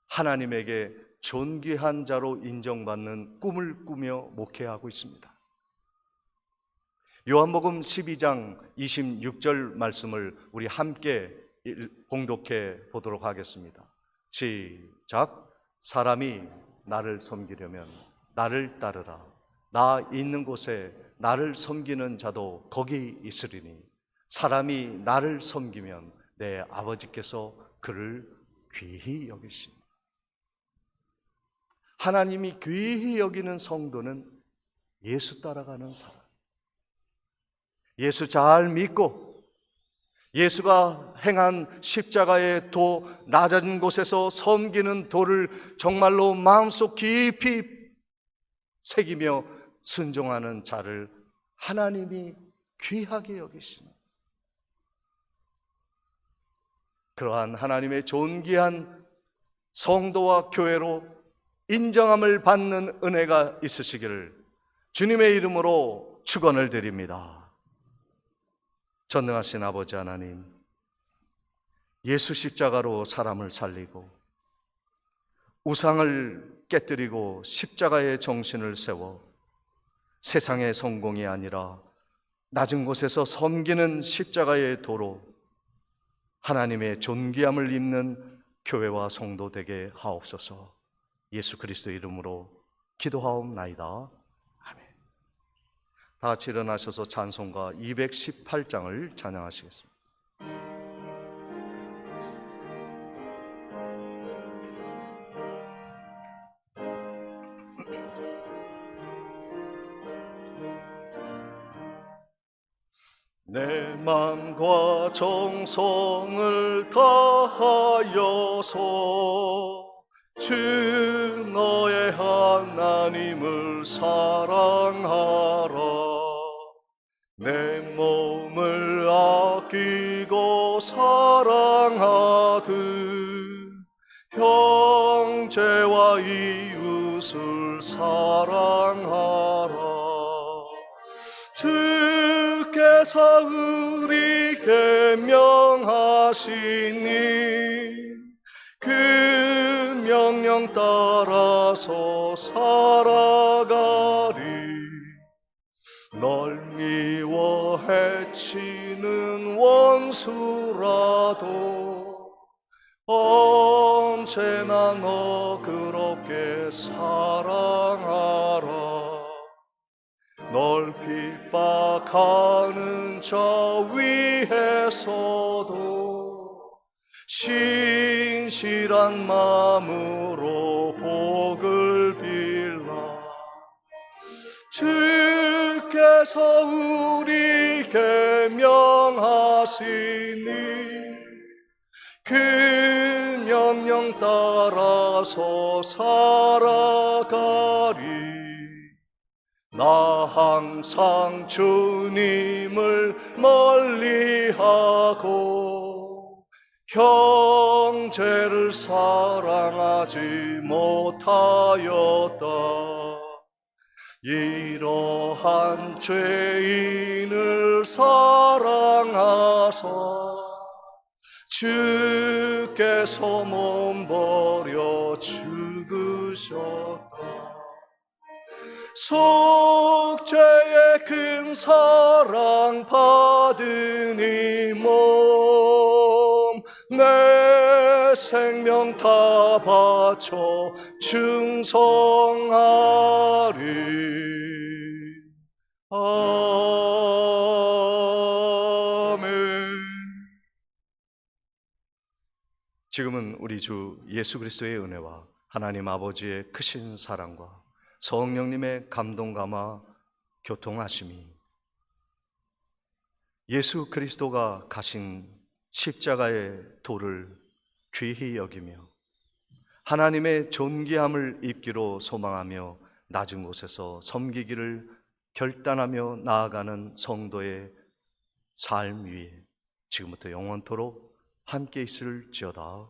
하나님에게 존귀한 자로 인정받는 꿈을 꾸며 목회하고 있습니다. 요한복음 12장 26절 말씀을 우리 함께 봉독해 보도록 하겠습니다. 시작. 사람이 나를 섬기려면 나를 따르라. 나 있는 곳에 나를 섬기는 자도 거기 있으리니 사람이 나를 섬기면 내 아버지께서 그를 귀히 여기시니. 하나님이 귀히 여기는 성도는 예수 따라가는 사람, 예수 잘 믿고 예수가 행한 십자가의 도, 낮은 곳에서 섬기는 도를 정말로 마음속 깊이 새기며 순종하는 자를 하나님이 귀하게 여기시는, 그러한 하나님의 존귀한 성도와 교회로 인정함을 받는 은혜가 있으시기를 주님의 이름으로 축원을 드립니다. 전능하신 아버지 하나님, 예수 십자가로 사람을 살리고 우상을 깨뜨리고 십자가의 정신을 세워 세상의 성공이 아니라 낮은 곳에서 섬기는 십자가의 도로 하나님의 존귀함을 입는 교회와 성도 되게 하옵소서. 예수 그리스도 이름으로 기도하옵나이다. 아멘. 다 같이 일어나셔서 찬송가 218장을 찬양하시겠습니다. 내 마음과 정성을 다하여서 주 너의 하나님을 사랑하라. 내 몸을 아끼고 사랑하듯 형제와 이웃을 사랑하라. 주께서 우리에게 명하시니 그 명령 따라서 살아가리. 널 미워 해치는 원수라도 언제나 너 그렇게 사랑하라. 널 핍박하는 저 위에서도 신실한 마음으로 복을 빌라. 주께서 우리에게 명하시니 그 명령 따라서 살아가리. 나 항상 주님을 멀리하고 형제를 사랑하지 못하였다. 이러한 죄인을 사랑하사 주께서 몸버려 죽으셨다. 속죄의 큰 사랑 받은 이 몸 내 생명 다 바쳐 충성하리. 아멘. 지금은 우리 주 예수 그리스도의 은혜와 하나님 아버지의 크신 사랑과 성령님의 감동 감화 교통하심이 예수 그리스도가 가신 십자가의 도를 귀히 여기며 하나님의 존귀함을 입기로 소망하며 낮은 곳에서 섬기기를 결단하며 나아가는 성도의 삶 위에 지금부터 영원토록 함께 있을지어다.